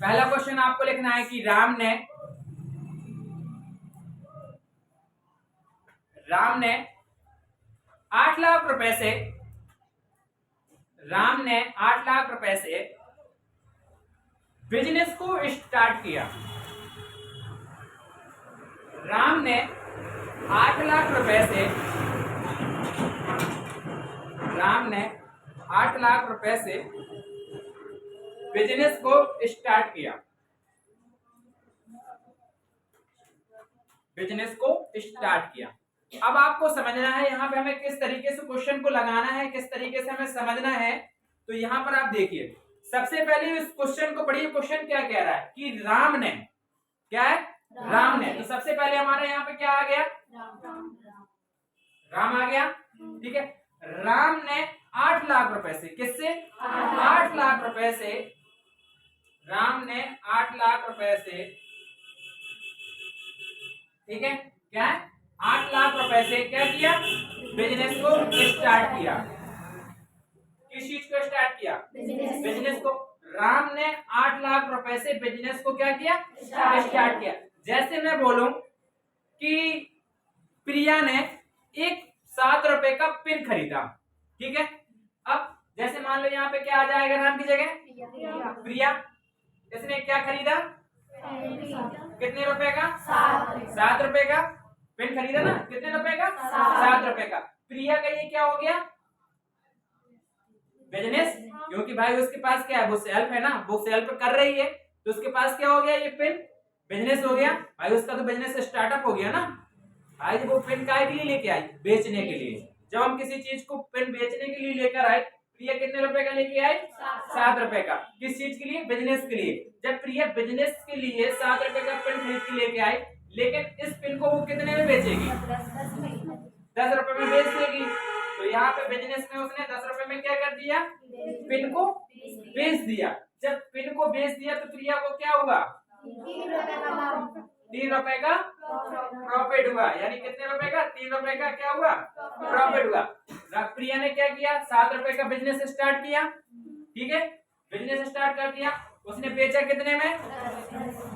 पहला क्वेश्चन आपको लिखना है कि राम ने 8 लाख रुपए से बिजनेस को स्टार्ट किया। राम ने 8 लाख रुपए से बिजनेस को स्टार्ट किया। अब आपको समझना है यहाँ पे हमें किस तरीके से क्वेश्चन को लगाना है, किस तरीके से हमें समझना है। तो यहाँ पर आप देखिए, सबसे पहले इस क्वेश्चन को पढ़िए। क्वेश्चन क्या कह रहा है कि राम ने, क्या है, राम ने। तो सबसे पहले हमारे यहाँ पे क्या आ गया, राम आ गया, ठीक है। राम ने 8 लाख रुपए से, किससे, 8 लाख रुपए से, राम ने 8 लाख रुपए से, ठीक है, क्या है, 8 लाख रुपए से क्या किया, बिजनेस को स्टार्ट किया। किस चीज को स्टार्ट किया, बिजनेस को। राम ने 8 लाख रुपए से बिजनेस को क्या किया, स्टार्ट किया। जैसे मैं बोलूं कि प्रिया ने एक 7 रुपए का पेन खरीदा, ठीक है। अब जैसे मान लो यहाँ पे क्या आ जाएगा राम की जगह, प्रिया। इसने क्या खरीदा, कितने रुपए का, 7 रुपए का पेन खरीदा ना, कितने रुपए का, 7 रुपए का। प्रिया का ये क्या हो गया, बिजनेस, क्योंकि भाई उसके पास क्या है, वो सेल्फ है ना, वो सेल्फ कर रही है, तो उसके पास क्या हो गया, ये पेन बिजनेस हो गया भाई, उसका तो बिजनेस स्टार्टअप हो गया ना भाई। वो पेन काय के लिए लेके आई, बेचने के लिए। जब हम किसी चीज को पेन बेचने के लिए लेकर आए, प्रिया कितने रुपए का लेके आई, 7 रुपए का। किस चीज के लिए, बिजनेस के लिए। जब प्रिया बिजनेस के लिए 7 रुपए का पेन खरीद के लेके आई, लेकिन इस पेन को वो कितने में बेचेगी, 10 रुपए में बेच देगी। तो यहाँ पे बिजनेस में उसने 10 रुपए में क्या कर दिया, पेन को बेच दिया। जब पेन को बेच दिया तो प्रिया को क्या हुआ, 3 रुपए का प्रॉफिट हुआ। यानी कितने रुपए का, 3 रुपए का क्या हुआ, प्रॉफिट हुआ। प्रिया ने क्या किया, 7 रुपए का बिजनेस स्टार्ट किया, ठीक है, बिजनेस स्टार्ट कर दिया। उसने बेचा कितने में,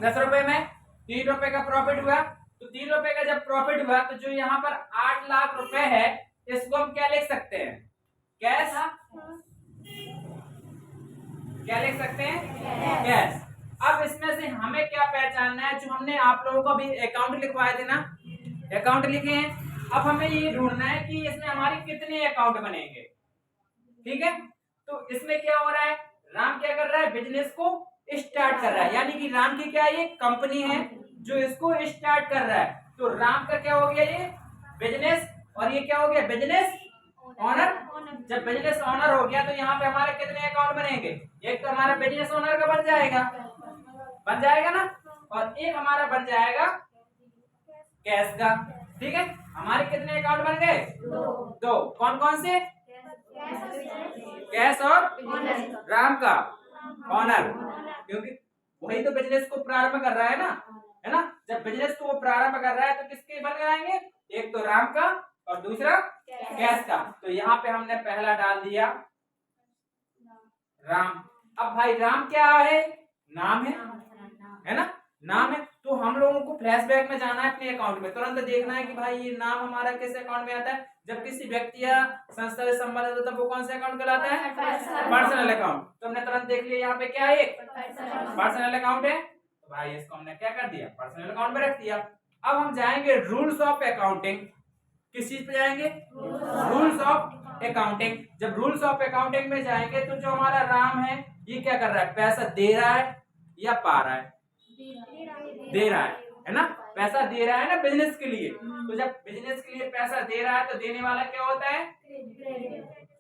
10 रुपए में, 3 रुपए का प्रॉफिट हुआ। तो 3 रुपए का जब प्रॉफिट हुआ, तो जो यहाँ पर 8 लाख रुपए है, इसको हम क्या लिख सकते हैं, कैश। क्या लिख सकते हैं, कैश। अब इसमें से हमें क्या पहचानना है, जो हमने आप लोगों को अभी अकाउंट लिखवाए थे ना, अकाउंट लिखे हैं। अब हमें ये ढूंढना है कि इसमें हमारे कितने अकाउंट बनेंगे, ठीक है। तो इसमें क्या हो रहा है, राम क्या कर रहा है, बिजनेस को स्टार्ट कर रहा है। यानी कि राम की क्या, ये कंपनी है जो इसको स्टार्ट कर रहा है। तो राम का क्या हो गया, ये बिजनेस, और ये क्या हो गया, बिजनेस ऑनर। जब बिजनेस ऑनर हो गया, तो यहाँ पे हमारे कितने अकाउंट बनेंगे, एक तो हमारा बिजनेस ऑनर का बन जाएगा ना, और एक हमारा बन जाएगा कैश का, ठीक है। हमारे कितने अकाउंट बन गए, 2। कौन कौन से, कैश और राम का ऑनर, क्योंकि वही तो बिजनेस को प्रारंभ कर रहा है ना। जब बिजनेस को वो प्रारंभ कर रहा है, तो किसके बन जाएंगे, एक तो राम का और दूसरा कैश का। तो यहाँ पे हमने पहला डाल दिया राम। अब भाई राम क्या है, नाम है ना, नाम है। तो हम लोगों को फ्लैशबैक में जाना है अपने अकाउंट में, तुरंत देखना है कि भाई ये नाम हमारा किस अकाउंट में आता है। जब किसी व्यक्ति या संस्था से संबंधित होता है, वो कौन सा अकाउंट कहलाता है, पर्सनल अकाउंट। तो हमने तुरंत देख लिया यहाँ पे क्या है, एक पर्सनल अकाउंट है। तो भाई इसको हमने क्या कर दिया, पर्सनल अकाउंट में रख दिया। अब हम जाएंगे रूल्स ऑफ अकाउंटिंग। किस चीज पे जाएंगे, रूल्स ऑफ अकाउंटिंग। जब रूल्स ऑफ अकाउंटिंग में जाएंगे, तो जो हमारा राम है, ये क्या कर रहा है, पैसा दे रहा है या पा रहा है, दे रहा है ना, पैसा दे रहा है ना बिजनेस के लिए। तो जब बिजनेस के लिए पैसा दे रहा है, तो देने वाला क्या होता है,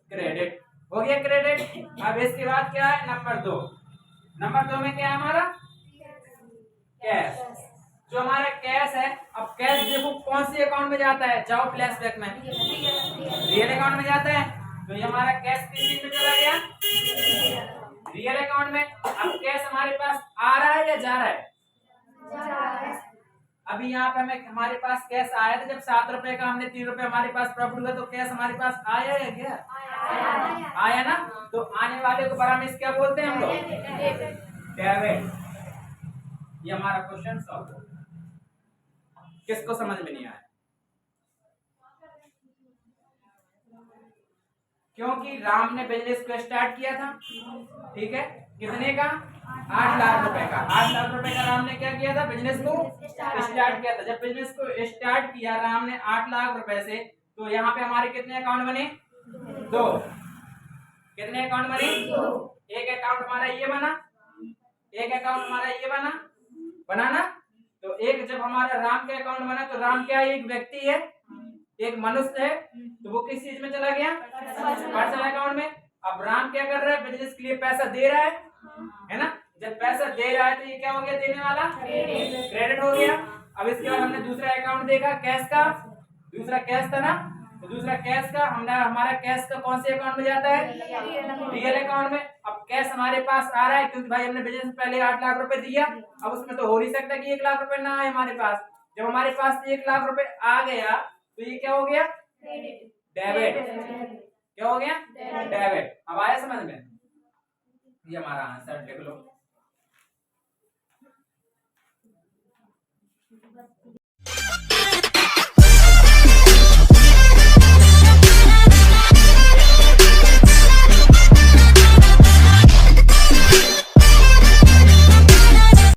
क्रेडिट। हो गया क्रेडिट। अब इसके बाद क्या है, नंबर 2। नंबर 2 में क्या है हमारा, कैश। जो हमारा कैश है, अब कैश देखो कौन सी अकाउंट में जाता है, जाओ फ्लैशबैक में, रियल अकाउंट में जाता है। तो ये हमारा कैश किस चीज में चला गया, रियल अकाउंट में। अब कैश हमारे पास आ रहा है या जा रहा है, अभी यहाँ पे हमें हमारे पास कैश आया था, जब 7 रुपए का हमने 3 रुपए हमारे पास प्रॉफिट हुआ, तो कैश हमारे पास आया है क्या, आया ना। तो आने वाले को बराबर क्या बोलते हैं हम लोग, डेबिट। ये हमारा क्वेश्चन सॉल्व हो गया। किसको समझ में नहीं आया? क्योंकि राम ने बिजनेस को स्टार्ट किया था, ठीक है, कितने का? 8 लाख रुपए का। 8 लाख रुपए का राम ने क्या किया था? बिजनेस को स्टार्ट किया था। जब बिजनेस को स्टार्ट किया राम ने 8 लाख रुपए से, तो यहाँ पे हमारे कितने अकाउंट बने? 2। कितने अकाउंट बने? 2। एक अकाउंट हमारा ये बना, एक अकाउंट हमारा ये बना ना। तो एक जब हमारा राम का अकाउंट बना, तो राम क्या एक व्यक्ति है, एक मनुष्य है, तो वो किस चीज में चला गया? पर्सनल अकाउंट में। अब राम क्या कर रहा है? बिजनेस के लिए पैसा दे रहा है ना। जब पैसा दे रहा है तो ये क्या हो गया? देने वाला क्रेडिट हो गया। अब इसके बाद हमने दूसरा अकाउंट देखा कैश का, दूसरा कैश था ना, तो दूसरा कैश का हमारा कैश का कौन से अकाउंट में जाता है? रियल अकाउंट में। अब कैश हमारे पास आ रहा है क्योंकि भाई हमने बिजनेस में पहले 8 लाख रुपए दिया। अब उसमें तो हो नहीं सकता कि 1 लाख रुपए ना आए हमारे पास। जब हमारे पास 1 लाख रुपए आ गया तो ये क्या हो गया? डेबिट। क्या हो गया? डेबिट। अब आया समझ में? ये हमारा आंसर लिख लो।